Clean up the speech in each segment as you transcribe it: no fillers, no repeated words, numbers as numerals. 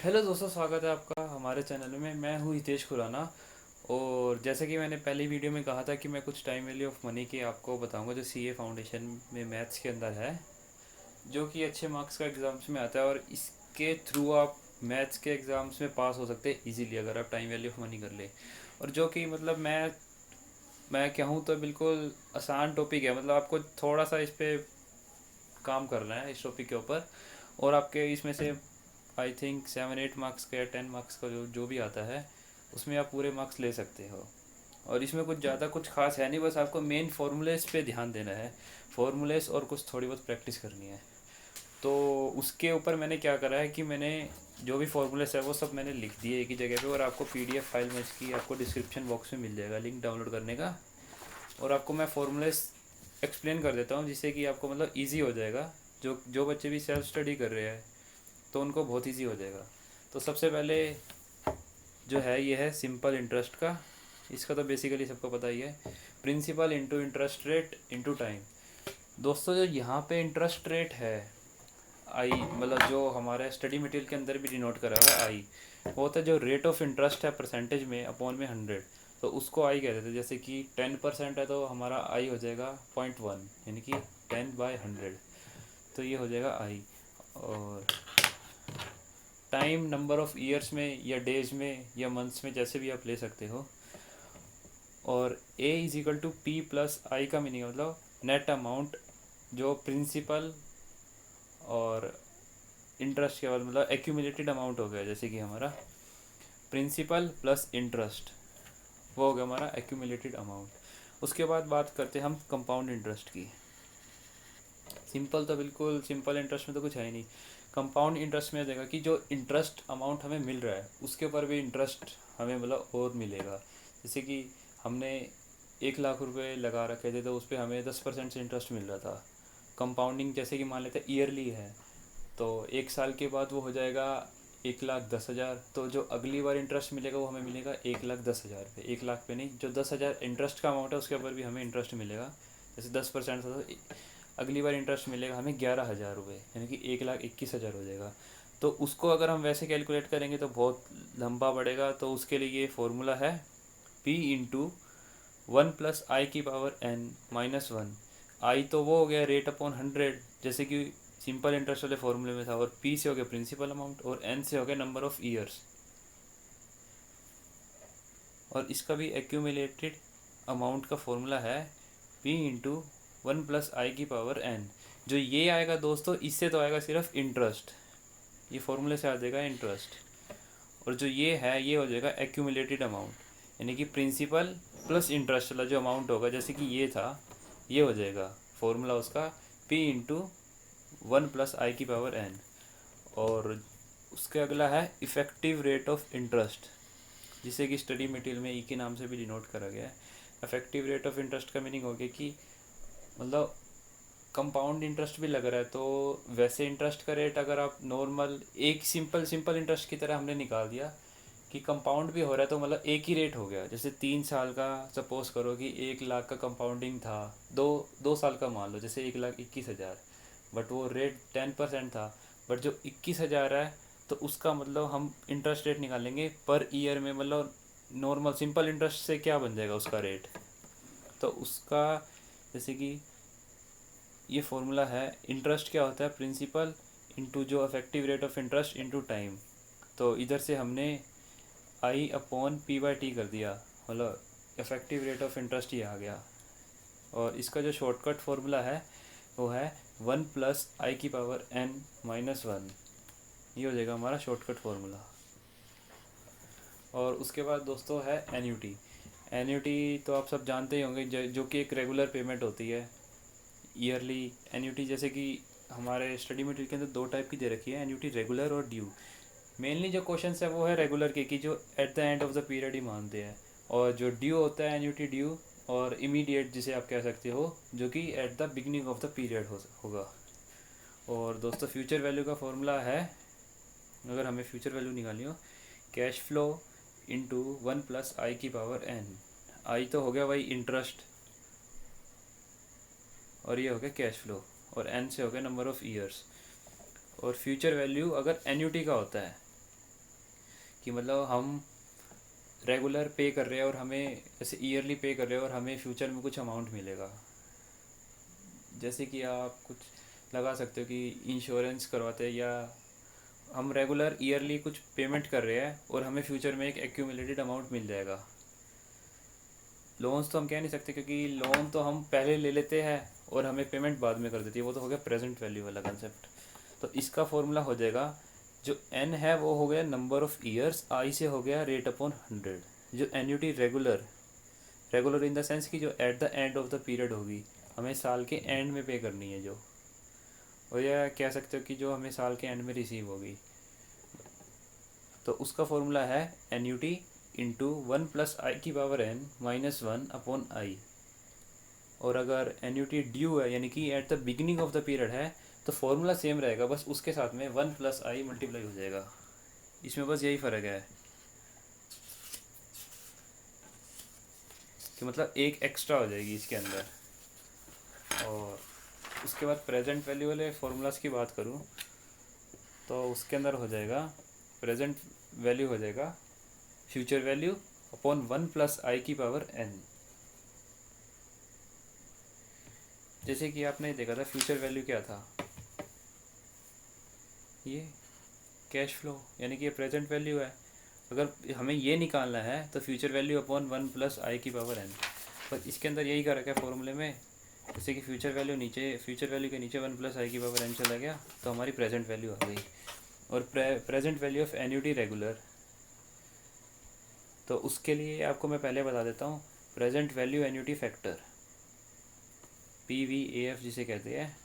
Hello दोस्तों, स्वागत है आपका हमारे चैनल में। मैं हूँ हितेश खुराना। और जैसे कि मैंने पहली वीडियो में कहा था कि मैं कुछ टाइम वैल्यू ऑफ मनी की आपको बताऊंगा जो सीए फाउंडेशन में मैथ्स के अंदर है, जो कि अच्छे मार्क्स का एग्ज़ाम्स में आता है और इसके थ्रू आप मैथ्स के एग्ज़ाम्स में पास हो सकते हैं इजीली अगर आप टाइम वैल्यू ऑफ मनी कर ले। और जो कि मतलब मैं कहूँ तो बिल्कुल आसान टॉपिक है। मतलब आपको थोड़ा सा इस पर काम करना है इस टॉपिक के ऊपर, और आपके इसमें से आई थिंक 7-8 मार्क्स का या 10 मार्क्स का जो भी आता है उसमें आप पूरे मार्क्स ले सकते हो। और इसमें कुछ ज़्यादा कुछ खास है नहीं, बस आपको मेन फार्मूलेस पे ध्यान देना है। फार्मूलेस और कुछ थोड़ी बहुत प्रैक्टिस करनी है। तो उसके ऊपर मैंने क्या करा है कि मैंने जो भी फार्मूलेस है वो सब मैंने लिख दिए एक ही जगह पे, और आपको पीडीएफ फाइल में इसकी आपको डिस्क्रिप्शन बॉक्स में मिल जाएगा लिंक डाउनलोड करने का। और आपको मैं फार्मूलेस एक्सप्लेन कर देता हूँ जिससे कि आपको मतलब ईजी हो जाएगा। जो जो बच्चे भी सेल्फ स्टडी कर रहे हैं तो उनको बहुत ईजी हो जाएगा। तो सबसे पहले जो है ये है सिंपल इंटरेस्ट का। इसका तो बेसिकली सबको पता ही है, principal into interest rate into time. दोस्तों जो यहाँ पे इंटरेस्ट रेट है आई, मतलब जो हमारे स्टडी मटेरियल के अंदर भी डिनोट करा हुआ है आई, वो होता है जो रेट ऑफ इंटरेस्ट है परसेंटेज में अपॉन में 100। तो उसको आई कहते थे। जैसे कि 10% है तो हमारा आई हो जाएगा 0.1, यानी कि 10/100। तो ये हो जाएगा आई। और टाइम नंबर ऑफ़ ईयर्स में या डेज में या मंथ्स में जैसे भी आप ले सकते हो। और A is equal to P plus I का मीनिंग मतलब नेट अमाउंट जो प्रिंसिपल और इंटरेस्ट के बाद मतलब एक्यूमुलेटेड अमाउंट हो गया। जैसे कि हमारा प्रिंसिपल प्लस इंटरेस्ट वो हो गया हमारा एक्यूमुलेटेड अमाउंट। उसके बाद बात करते हैं हम कंपाउंड इंटरेस्ट की। सिंपल तो बिल्कुल सिंपल इंटरेस्ट में तो कुछ है ही नहीं। कंपाउंड इंटरेस्ट में आ जाएगा कि जो इंटरेस्ट अमाउंट हमें मिल रहा है उसके ऊपर भी इंटरेस्ट हमें मतलब और मिलेगा। जैसे कि हमने 1 लाख रुपए लगा रखे थे तो उस पर हमें 10% से इंटरेस्ट मिल रहा था। कंपाउंडिंग जैसे कि मान लेते हैं ईयरली है, तो 1 साल के बाद वो हो जाएगा 1,10,000। तो जो अगली बार इंटरेस्ट मिलेगा वो हमें मिलेगा 1,10,000 पे। 1 लाख पे नहीं, जो 10,000 इंटरेस्ट का अमाउंट है उसके ऊपर भी हमें इंटरेस्ट मिलेगा। जैसे 10% था तो अगली बार इंटरेस्ट मिलेगा हमें 11,000 रुपये, यानी कि 1,21,000 हो जाएगा। तो उसको अगर हम वैसे कैलकुलेट करेंगे तो बहुत लंबा पड़ेगा। तो उसके लिए ये फॉर्मूला है P इंटू 1 + i⁻n-1। आई तो वो हो गया रेट अपॉन 100 जैसे कि सिंपल इंटरेस्ट वाले फॉर्मूले में था, और P से हो गया प्रिंसिपल अमाउंट, और N से हो गया नंबर ऑफ़ ईयर्स। और इसका भी एक्यूमुलेटेड अमाउंट का फॉर्मूला है P इंटू 1 + i⁻n। जो ये आएगा दोस्तों इससे तो आएगा सिर्फ इंटरेस्ट, ये फॉर्मूले से आ जाएगा इंटरेस्ट। और जो ये है ये हो जाएगा एक्यूमुलेटेड अमाउंट, यानी कि प्रिंसिपल प्लस इंटरेस्ट वाला जो अमाउंट होगा। जैसे कि ये था, ये हो जाएगा फॉर्मूला उसका P इंटू 1 + i⁻n। और उसके अगला है इफ़ेक्टिव रेट ऑफ इंटरेस्ट, जिसे कि स्टडी मटेरियल में ई के नाम से भी डिनोट करा गया है। इफेक्टिव रेट ऑफ इंटरेस्ट का मीनिंग हो गया कि मतलब कंपाउंड इंटरेस्ट भी लग रहा है तो वैसे इंटरेस्ट का रेट अगर आप नॉर्मल एक सिंपल सिंपल इंटरेस्ट की तरह हमने निकाल दिया कि कंपाउंड भी हो रहा है तो मतलब एक ही रेट हो गया। जैसे 3 साल का सपोज करो कि 1 लाख का कंपाउंडिंग था, दो 2 साल का मान लो जैसे 1,21,000, बट वो रेट 10% था। बट जो 21,000 है तो उसका मतलब हम इंटरेस्ट रेट निकालेंगे पर ईयर में। मतलब नॉर्मल सिंपल इंटरेस्ट से क्या बन जाएगा उसका रेट, तो उसका जैसे कि ये फॉर्मूला है इंटरेस्ट क्या होता है प्रिंसिपल इंटू जो effective rate of interest into time. तो इधर से हमने I/P/T कर दिया, मतलब इफेक्टिव रेट ऑफ इंटरेस्ट ये आ गया। और इसका जो शॉर्टकट फॉर्मूला है वो है 1 + i⁻n-1। ये हो जाएगा हमारा शॉर्टकट फार्मूला। और उसके बाद दोस्तों है एन्यूटी। एन्यूटी तो आप सब जानते ही होंगे, जो कि एक रेगुलर पेमेंट होती है ईयरली। एन्यूटी जैसे कि हमारे स्टडी मटेरियल के अंदर दो टाइप की दे रखी है, एन्यूटी रेगुलर और ड्यू। मेनली जो क्वेश्चन है वो है रेगुलर के कि जो at the end of the period ही मानते हैं। और जो ड्यू होता है एन्यूटी ड्यू और इमीडिएट जिसे आप कह सकते हो, जो कि eight the beginning of the period होगा। और दोस्तों फ्यूचर वैल्यू का फॉर्मूला है, अगर हमें फ्यूचर वैल्यू निकालनी हो, कैश फ्लो इंटू 1 + i⁻n। आई तो हो गया वही इंटरेस्ट, और ये हो गया कैश फ्लो, और एन से हो गया नंबर ऑफ़ ईयर्स। और फ्यूचर वैल्यू अगर एन्यूटी का होता है कि मतलब हम रेगुलर पे कर रहे हैं और हमें जैसे ईयरली पे कर रहे हैं और हमें फ्यूचर में कुछ अमाउंट मिलेगा। जैसे कि आप कुछ लगा सकते हो कि इंश्योरेंस करवाते हैं, या हम रेगुलर ईयरली कुछ पेमेंट कर रहे हैं और हमें फ्यूचर में एक एक्यूमुलेटेड अमाउंट मिल जाएगा। लोन्स तो हम कह नहीं सकते, क्योंकि लोन तो हम पहले ले लेते हैं और हमें पेमेंट बाद में कर देती है, वो तो हो गया प्रेजेंट वैल्यू वाला कंसेप्ट। तो इसका फॉर्मूला हो जाएगा, जो एन है वो हो गया नंबर ऑफ ईयर्स, आई से हो गया रेट अपॉन 100। जो annuity regular, regular in the sense कि जो at the end of the period होगी, हमें साल के एंड में पे करनी है जो, और यह कह सकते हो कि जो हमें साल के एंड में रिसीव होगी, तो उसका फॉर्मूला है एन्यूटी इंटू 1+i⁻n-1/i। और अगर एन्यूटी ड्यू है यानी कि at the beginning of the period है, तो फॉर्मूला सेम रहेगा, बस उसके साथ में 1+i मल्टीप्लाई हो जाएगा। इसमें बस यही फ़र्क है कि मतलब एक एक्स्ट्रा हो जाएगी इसके अंदर। और उसके बाद प्रेजेंट वैल्यू वाले फार्मूलाज की बात करूँ तो उसके अंदर हो जाएगा, प्रेजेंट वैल्यू हो जाएगा फ्यूचर वैल्यू अपॉन 1+i⁻n। जैसे कि आपने देखा था फ्यूचर वैल्यू क्या था, ये कैश फ्लो, यानी कि ये प्रेजेंट वैल्यू है। अगर हमें ये निकालना है तो फ्यूचर वैल्यू अपॉन 1+i⁻n, पर इसके अंदर यही कर रखा है फॉर्मूले में। जैसे कि फ्यूचर वैल्यू नीचे, फ्यूचर वैल्यू के नीचे 1+i⁻n चला गया, तो हमारी प्रेजेंट वैल्यू आ गई। और present value of annuity regular, तो उसके लिए आपको मैं पहले बता देता हूँ, present value annuity factor, PVAF जिसे कहते हैं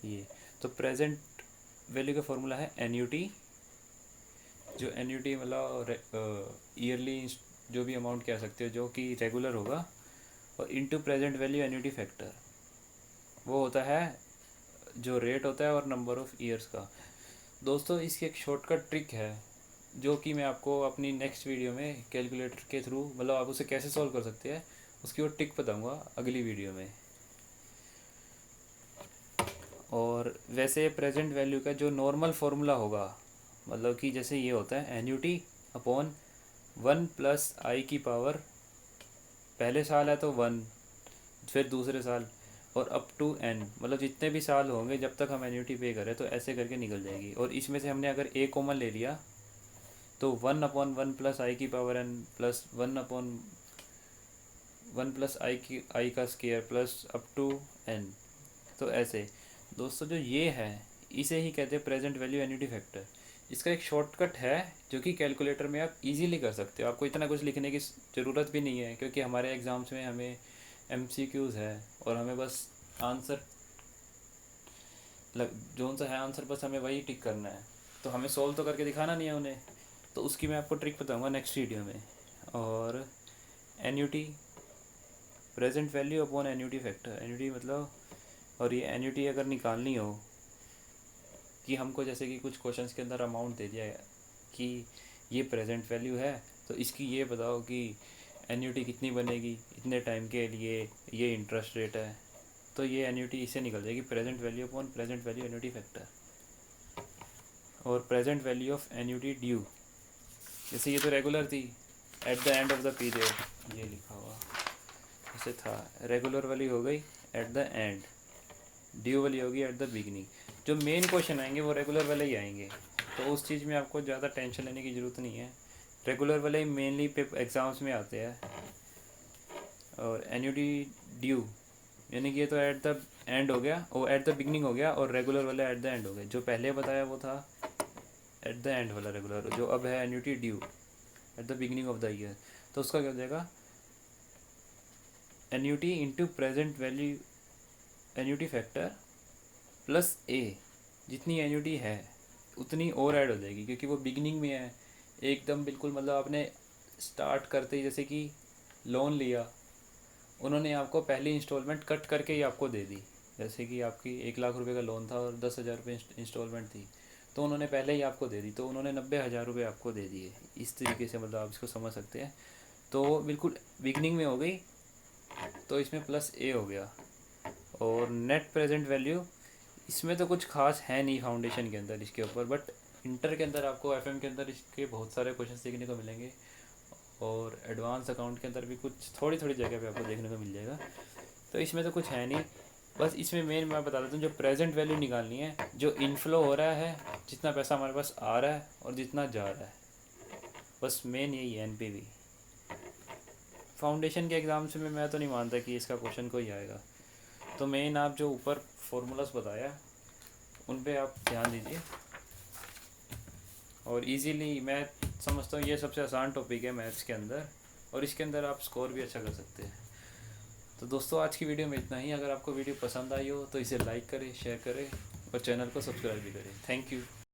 ये। तो प्रेजेंट वैल्यू का फॉर्मूला है एन्यूटी, जो एन्यूटी मतलब ईयरली जो भी अमाउंट कह सकते हो जो कि रेगुलर होगा, और into present value annuity factor, वो होता है जो रेट होता है और नंबर ऑफ ईयर्स का। दोस्तों इसकी एक शॉर्टकट ट्रिक है जो कि मैं आपको अपनी नेक्स्ट वीडियो में कैलकुलेटर के थ्रू, मतलब आप उसे कैसे सॉल्व कर सकते हैं उसकी वो ट्रिक बताऊंगा अगली वीडियो में। और वैसे प्रेजेंट वैल्यू का जो नॉर्मल फार्मूला होगा, मतलब कि जैसे ये होता है एन्यूटी अपॉन 1+i, पहले साल है तो 1, फिर दूसरे साल, और अप टू n, मतलब जितने भी साल होंगे जब तक हम एन्यूटी पे करें, तो ऐसे करके निकल जाएगी। और इसमें से हमने अगर a कॉमन ले लिया तो 1/1+i⁻n प्लस 1/1+i का square plus up to n। तो ऐसे दोस्तों जो ये है इसे ही कहते हैं प्रेजेंट वैल्यू एन्यूटी फैक्टर। इसका एक शॉर्टकट है जो कि कैलकुलेटर में आप इजीली कर सकते हो, आपको इतना कुछ लिखने की ज़रूरत भी नहीं है, क्योंकि हमारे एग्ज़ाम्स में हमें MCQs है और हमें बस आंसर जो सा है आंसर बस हमें वही टिक करना है, तो हमें सॉल्व तो करके दिखाना नहीं है उन्हें। तो उसकी मैं आपको ट्रिक बताऊंगा नेक्स्ट वीडियो में। और annuity, present value upon annuity factor, annuity मतलब, और ये एन्यूटी अगर निकालनी हो कि हमको जैसे कि कुछ क्वेश्चंस के अंदर अमाउंट दे दिया है कि ये प्रेजेंट वैल्यू है, तो इसकी ये बताओ कि एन्यूटी कितनी बनेगी इतने टाइम के लिए, ये इंटरेस्ट रेट है, तो ये एन्यूटी इससे निकल जाएगी present value upon present value annuity factor. और present value of annuity due, जैसे ये तो रेगुलर थी, at the end of the period ये लिखा हुआ ऐसे था, रेगुलर वाली हो गई एट द एंड, ड्यू वाली होगी एट द बिगनिंग। जो मेन क्वेश्चन आएंगे वो रेगुलर वाले ही आएंगे, तो उस चीज़ में आपको ज़्यादा टेंशन लेने की ज़रूरत नहीं है, रेगुलर वाले ही मेनली एग्ज़ाम्स में आते हैं। और एन्यूटी ड्यू यानी कि ये तो एट द एंड हो गया, वो एट द बिगनिंग हो गया, और रेगुलर वाला एट द एंड हो गया। जो पहले बताया वो था एट द एंड वाला रेगुलर, जो अब है annuity due at the beginning of the year. तो उसका क्या हो जाएगा, annuity into present value annuity factor plus A, जितनी एन्यूटी है उतनी और ऐड हो जाएगी, क्योंकि वो बिगनिंग में है एकदम बिल्कुल, मतलब आपने स्टार्ट करते ही जैसे कि लोन लिया, उन्होंने आपको पहली इंस्टॉलमेंट कट करके ही आपको दे दी। जैसे कि आपकी 1 लाख रुपए का लोन था और 10,000 रुपये इंस्टॉलमेंट थी, तो उन्होंने पहले ही आपको दे दी, तो उन्होंने 90,000 रुपये आपको दे दिए। इस तरीके से मतलब आप इसको समझ सकते हैं। तो वो बिल्कुल बिगनिंग में हो गई, तो इसमें प्लस ए हो गया। और नेट प्रेजेंट वैल्यू, इसमें तो कुछ खास है नहीं फाउंडेशन के अंदर इसके ऊपर, बट इंटर के अंदर आपको एफएम के अंदर इसके बहुत सारे क्वेश्चन सीखने को मिलेंगे, और एडवांस अकाउंट के अंदर भी कुछ थोड़ी थोड़ी जगह पे आपको देखने को मिल जाएगा। तो इसमें तो कुछ है नहीं, बस इसमें मेन मैं बता देता हूँ, जो प्रेजेंट वैल्यू निकालनी है, जो इनफ्लो हो रहा है, जितना पैसा हमारे पास आ रहा है और जितना जा रहा है, बस मेन यही है एनपीवी। फाउंडेशन के एग्ज़ाम्स में मैं तो नहीं मानता कि इसका क्वेश्चन कोई आएगा। तो मेन आप जो ऊपर फार्मूलाज बताया उन पे आप ध्यान दीजिए, और इजीली मैं समझता हूँ ये सबसे आसान टॉपिक है मैथ्स के अंदर, और इसके अंदर आप स्कोर भी अच्छा कर सकते हैं। तो दोस्तों आज की वीडियो में इतना ही। अगर आपको वीडियो पसंद आई हो तो इसे लाइक करें, शेयर करें और चैनल को सब्सक्राइब भी करें। Thank you.